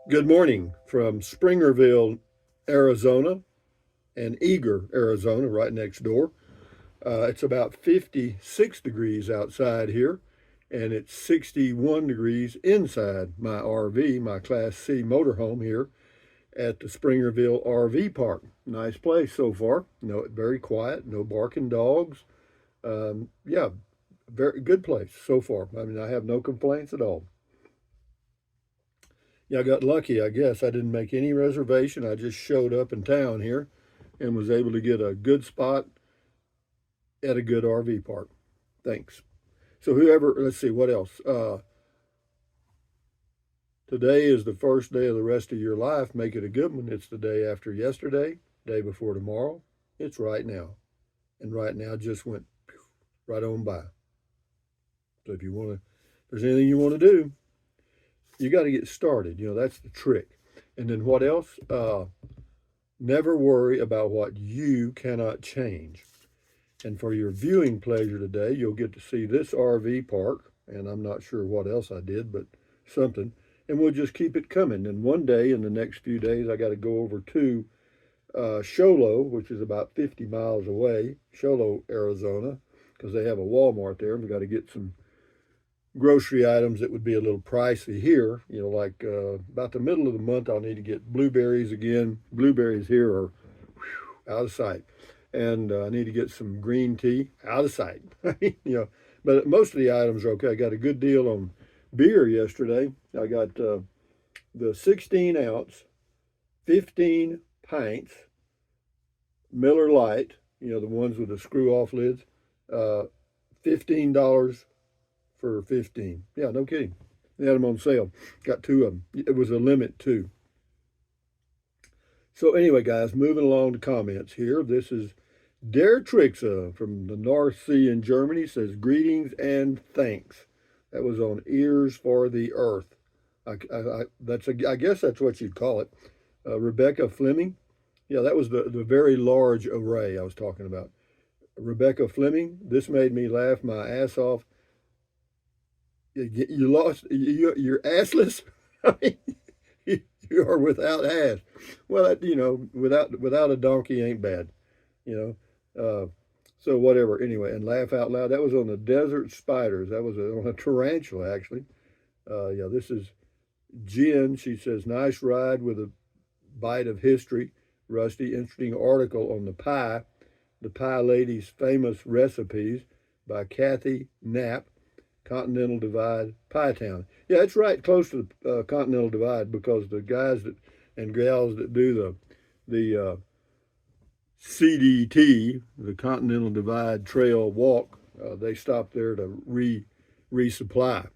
Good morning from Springerville, Arizona, and Eager, Arizona, right next door. It's about 56 degrees outside here, and it's 61 degrees inside my RV, my Class C motorhome here at the Springerville RV Park. Nice place so far. No, very quiet, no barking dogs. Yeah, very good place so far. I mean, I have no complaints at all. Yeah, I got lucky, I guess. I didn't make any reservation. I just showed up in town here and was able to get a good spot at a good RV park. Thanks. So, whoever, let's see, what else? Today is the first day of the rest of your life. Make it a good one. It's the day after yesterday, day before tomorrow. It's right now. And right now just went right on by. So, if you want to, if there's anything you want to do, you got to get started. That's the trick. And then what else? Never worry about what you cannot change. And for your viewing pleasure today, you'll get to see this RV park, and I'm not sure what else I did, but something. And we'll just keep it coming. And one day in the next few days, I got to go over to Show Low, which is about 50 miles away, Show Low, Arizona, because they have a Walmart there. And we got to get some grocery items that would be a little pricey here. Like about the middle of the month, I'll need to get blueberries again. Blueberries here are out of sight. And I need to get some green tea out of sight. But most of the items are okay. I got a good deal on beer yesterday. I got the 16 ounce, 15 pints Miller Lite, the ones with the screw off lids, uh, $15 for 15. Yeah, no kidding. They had them on sale. Got two of them. It was a limit too. So anyway, guys, moving along to comments here. This is Der Trixa from the North Sea in Germany says greetings and thanks. That was on Ears for the Earth. I guess that's what you'd call it. Rebecca Fleming. Yeah, that was the very large array I was talking about. Rebecca Fleming. This made me laugh my ass off. You lost. You're assless. I mean, you are without ass. Well, without a donkey ain't bad. You know. So whatever. Anyway, and laugh out loud. That was on the desert spiders. That was on a tarantula actually. Yeah, this is Jen. She says nice ride with a bite of history. Rusty, interesting article on the pie lady's famous recipes by Kathy Knapp. Continental Divide, Pie Town. Yeah, it's right close to the Continental Divide because the guys that and gals that do the CDT, the Continental Divide Trail Walk, they stop there to resupply.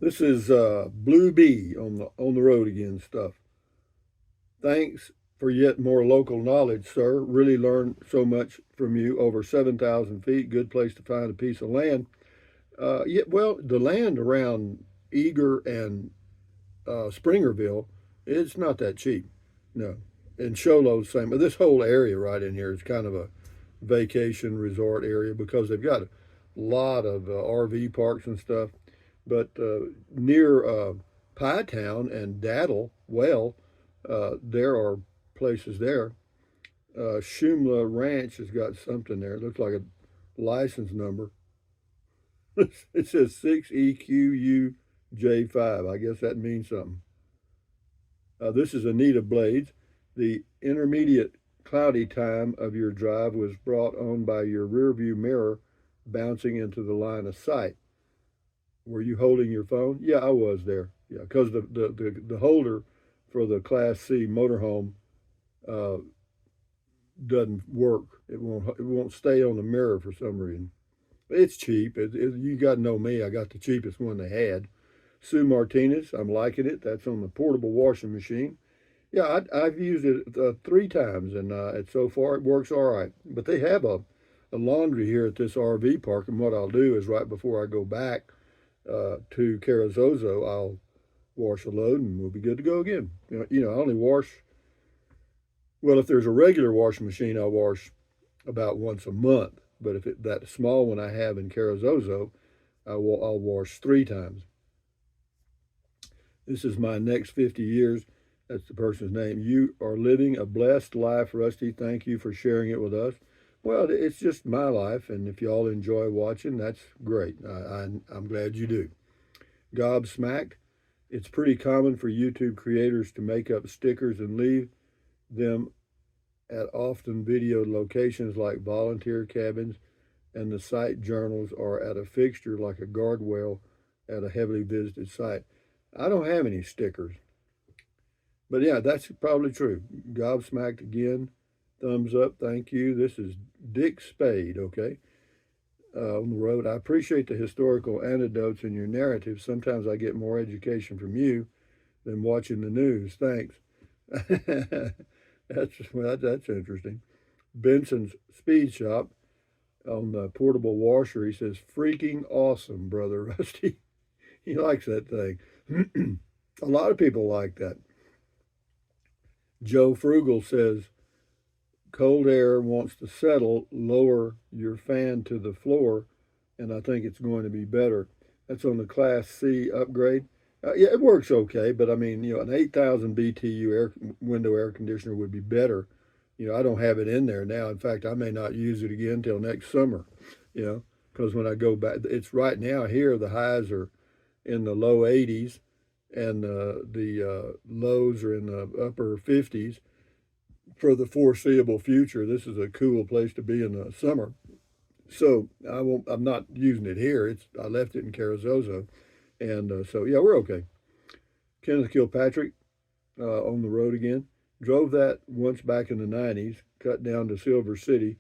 This is Blue Bee on the road again stuff. Thanks for yet more local knowledge, sir. Really learned so much from you. Over 7,000 feet. Good place to find a piece of land. Yeah, well, the land around Eager and Springerville, it's not that cheap. No. And Show Low's same. But this whole area right in here is kind of a vacation resort area because they've got a lot of RV parks and stuff. But near Pie Town and Daddle, well, there are places there. Shumla Ranch has got something there. It looks like a license number. It says 6EQUJ5. I guess that means something. This is Anita Blades. The intermediate cloudy time of your drive was brought on by your rear view mirror bouncing into the line of sight. Were you holding your phone? Yeah, I was there. Yeah, because the holder for the Class C motorhome uh, doesn't work. It won't stay on the mirror for some reason. It's cheap. You got to know me. I got the cheapest one they had. Sue Martinez, I'm liking it. That's on the portable washing machine. Yeah, I've used it 3 times, and so far it works all right. But they have a laundry here at this RV park, and what I'll do is right before I go back to Carrizozo, I'll wash a load, and we'll be good to go again. I only wash. Well, if there's a regular washing machine, I'll wash about once a month. But if that small one I have in Carrizozo, I'll wash 3 times. This is my next 50 years. That's the person's name. You are living a blessed life, Rusty. Thank you for sharing it with us. Well, it's just my life, and if y'all enjoy watching, that's great. I'm glad you do. Gobsmacked. It's pretty common for YouTube creators to make up stickers and leave them at often videoed locations like volunteer cabins, and the site journals are at a fixture like a guardrail at a heavily visited site. I don't have any stickers. But yeah, that's probably true. Gobsmacked again. Thumbs up. Thank you. This is Dick Spade, okay? On the road. I appreciate the historical anecdotes in your narrative. Sometimes I get more education from you than watching the news. Thanks. That's interesting. Benson's Speed Shop on the portable washer. He says, "Freaking awesome, brother Rusty." He likes that thing. A lot of people like that. Joe Frugal says, "Cold air wants to settle, lower your fan to the floor, and I think it's going to be better." That's on the Class C upgrade. Yeah, it works okay, but I mean, an 8,000 BTU window air conditioner would be better. I don't have it in there now. In fact, I may not use it again till next summer, because when I go back, it's right now here, the highs are in the low 80s, and the lows are in the upper 50s for the foreseeable future. This is a cool place to be in the summer. So I'm not using it here. I left it in Carrizozo, and so yeah, we're okay. Kenneth Kilpatrick on the road again. Drove that once back in the 90s, cut down to Silver City.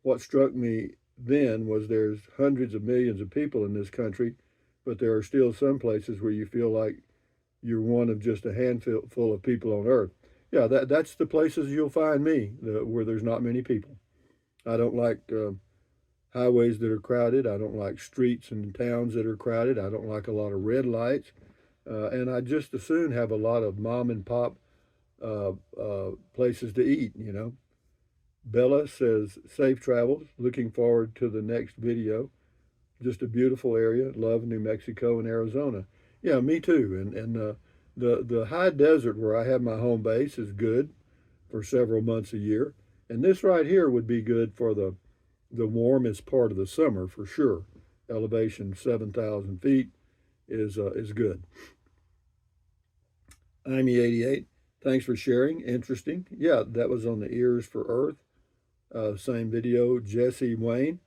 What struck me then was there's hundreds of millions of people in this country, but there are still some places where you feel like you're one of just a handful of people on earth. Yeah, that's the places you'll find me, where there's not many people. I don't like highways that are crowded. I don't like streets and towns that are crowded. I don't like a lot of red lights. And I just as soon have a lot of mom and pop places to eat. Bella says, "Safe travels. Looking forward to the next video. Just a beautiful area. Love New Mexico and Arizona." Yeah, me too. And the high desert where I have my home base is good for several months a year. And this right here would be good for the warmest part of the summer for sure. Elevation 7,000 feet is good. IME88, thanks for sharing. Interesting. Yeah, that was on the Ears for Earth. Same video. Jesse Wayne,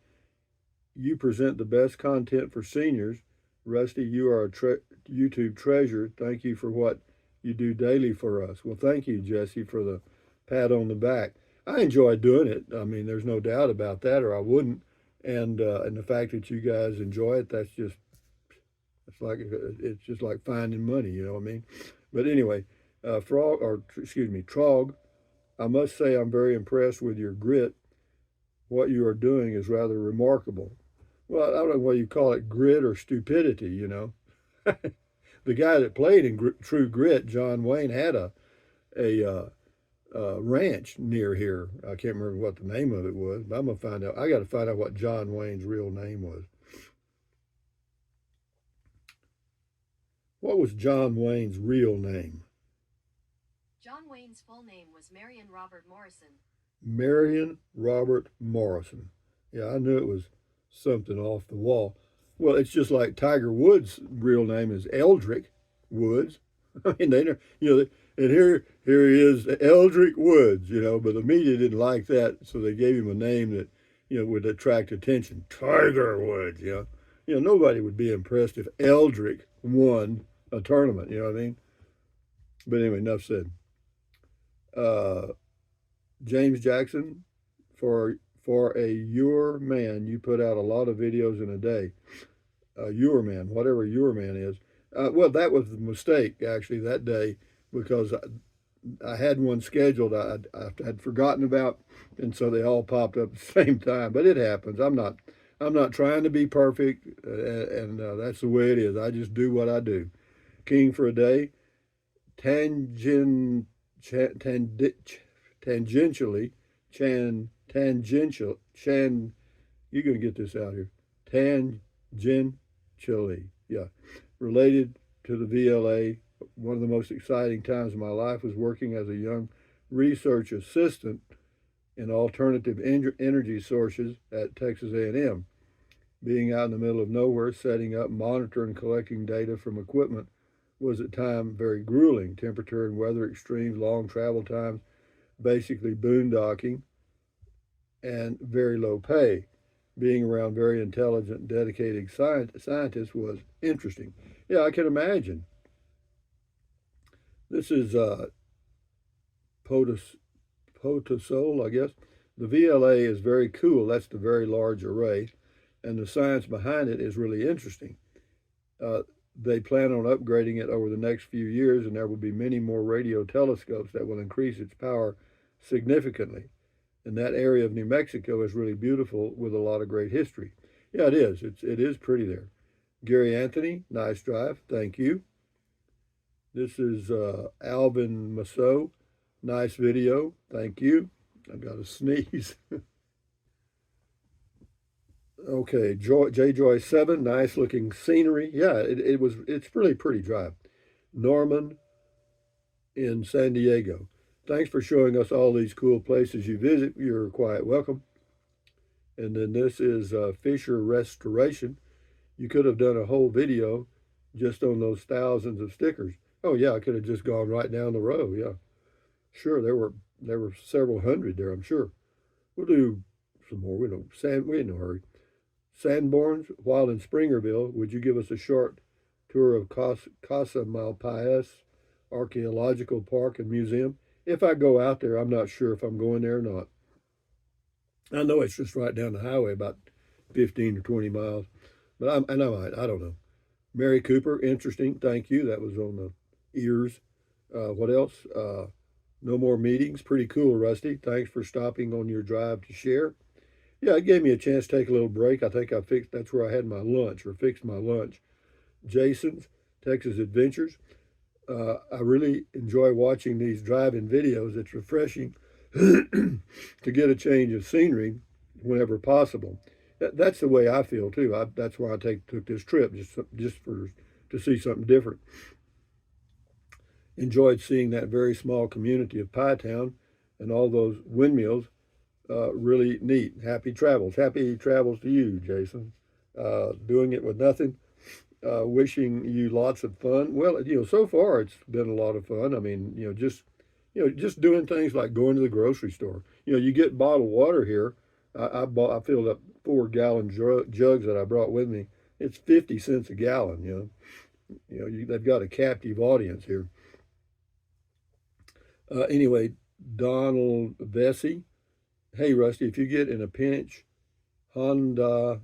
you present the best content for seniors. Rusty, you are a YouTube treasure. Thank you for what you do daily for us. Well, thank you, Jesse, for the pat on the back. I enjoy doing it. I mean, there's no doubt about that, or I wouldn't. And the fact that you guys enjoy it, it's just like finding money. You know what I mean? But anyway, Trog, I must say I'm very impressed with your grit. What you are doing is rather remarkable. Well, I don't know whether you call it grit or stupidity. The guy that played in True Grit, John Wayne, had a ranch near here. I can't remember what the name of it was, but I'm gonna find out. I got to find out what John Wayne's real name was. What was John Wayne's real name? John Wayne's full name was Marion Robert Morrison. Marion Robert Morrison. Yeah, I knew it was something off the wall. Well, it's just like Tiger Woods' real name is Eldrick Woods. I mean, and here he is, Eldrick Woods, but the media didn't like that, so they gave him a name that, would attract attention. Tiger Woods, nobody would be impressed if Eldrick won a tournament, you know what I mean? But anyway, enough said. James Jackson, for a your man, you put out a lot of videos in a day. Your man, whatever your man is. Well, that was the mistake actually that day, because I had one scheduled I had forgotten about, and so they all popped up at the same time. But it happens. I'm not trying to be perfect, and that's the way it is. I just do what I do. King for a day, tangentially, you're gonna get this out here. Tangentially, yeah, related to the VLA One of the most exciting times of my life was working as a young research assistant in alternative energy sources at Texas A&M. Being out in the middle of nowhere, setting up, monitoring, and collecting data from equipment was at times very grueling. Temperature and weather extremes, long travel times, basically boondocking, and very low pay. Being around very intelligent, dedicated scientists was interesting. Yeah, I can imagine. This is POTUS, POTUSOL, I guess. The VLA is very cool. That's the Very Large Array. And the science behind it is really interesting. Uh, they plan on upgrading it over the next few years, and there will be many more radio telescopes that will increase its power significantly. And that area of New Mexico is really beautiful with a lot of great history. Yeah, it is. It is pretty there. Gary Anthony, nice drive. Thank you. This is Alvin Masso. Nice video. Thank you. I've got to sneeze. Okay, J Joy 7, nice looking scenery. Yeah, it's really pretty drive. Norman in San Diego. Thanks for showing us all these cool places you visit. You're quite welcome. And then this is Fisher Restoration. You could have done a whole video just on those thousands of stickers. Oh yeah, I could have just gone right down the row. Yeah, sure. There were several hundred there. I'm sure. We'll do some more. We in no hurry. Sanborns, while in Springerville, would you give us a short tour of Casa Malpais Archaeological Park and Museum? If I go out there, I'm not sure if I'm going there or not. I know it's just right down the highway, about 15 or 20 miles, but I might. I don't know. Mary Cooper, interesting. Thank you. That was on the ears. What else? No more meetings. Pretty cool, Rusty. Thanks for stopping on your drive to share. Yeah, it gave me a chance to take a little break. I think that's where I had my lunch or fixed my lunch. Jason's Texas Adventures. I really enjoy watching these driving videos. It's refreshing to get a change of scenery whenever possible. That's the way I feel too. That's why I took this trip just to see something different. Enjoyed seeing that very small community of Pie Town and all those windmills. Really neat. Happy travels. Happy travels to you, Jason. Doing it with nothing. Wishing you lots of fun. Well, so far it's been a lot of fun. I mean, just doing things like going to the grocery store. You get bottled water here. I filled up 4-gallon jugs that I brought with me. It's 50 cents a gallon. They've got a captive audience here. Anyway, Donald Vesey. Hey, Rusty, if you get in a pinch, Honda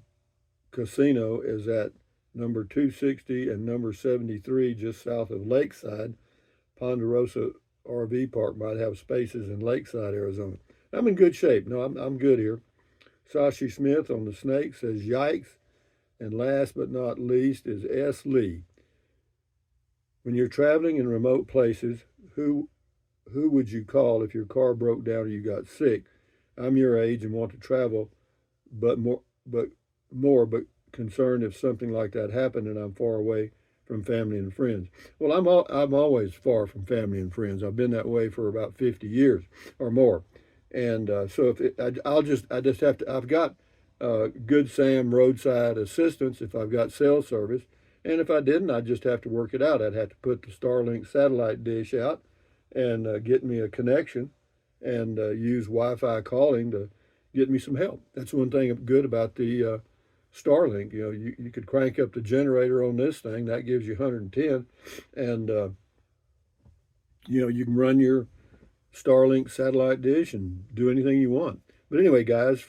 Casino is at number 260 and number 73 just south of Lakeside. Ponderosa RV Park might have spaces in Lakeside, Arizona. I'm in good shape. No, I'm good here. Sashi Smith on the Snake says, yikes. And last but not least is S. Lee. When you're traveling in remote places, who would you call if your car broke down or you got sick? I'm your age and want to travel, but concerned if something like that happened and I'm far away from family and friends. Well, I'm always far from family and friends. I've been that way for about 50 years or more, and so I just have to. I've got Good Sam roadside assistance if I've got cell service, and if I didn't, I'd just have to work it out. I'd have to put the Starlink satellite dish out and get me a connection and use Wi-Fi calling to get me some help. That's one thing good about the Starlink. You could crank up the generator on this thing. That gives you 110, and you can run your Starlink satellite dish and do anything you want. But anyway, guys,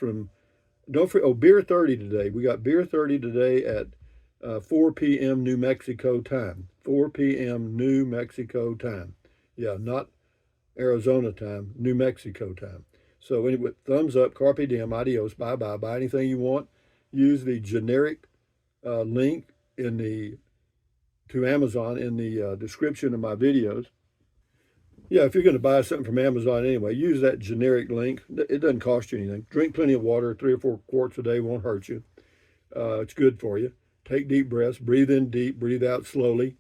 don't forget, Beer 30 today. We got Beer 30 today at 4 p.m. New Mexico time. 4 p.m. New Mexico time. Yeah, not Arizona time, New Mexico time. So anyway, thumbs up, carpe diem, adios, bye-bye. Buy anything you want. Use the generic link to Amazon in the description of my videos. Yeah, if you're going to buy something from Amazon anyway, use that generic link. It doesn't cost you anything. Drink plenty of water. 3 or 4 quarts a day won't hurt you. It's good for you. Take deep breaths. Breathe in deep. Breathe out slowly.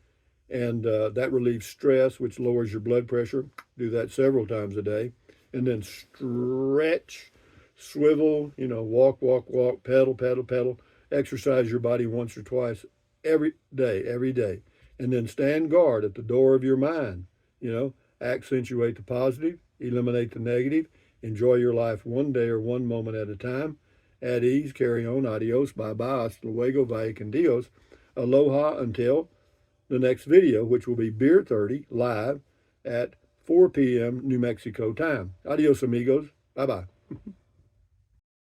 And that relieves stress, which lowers your blood pressure. Do that several times a day. And then stretch, swivel, walk, walk, walk, pedal, pedal, pedal. Exercise your body once or twice every day, every day. And then stand guard at the door of your mind. Accentuate the positive, eliminate the negative, enjoy your life one day or one moment at a time. At ease, carry on, adios, bye bye, hasta luego, vaya con Dios. Aloha until the next video, which will be Beer 30 live at 4 p.m. New Mexico time. Adios, amigos. Bye bye.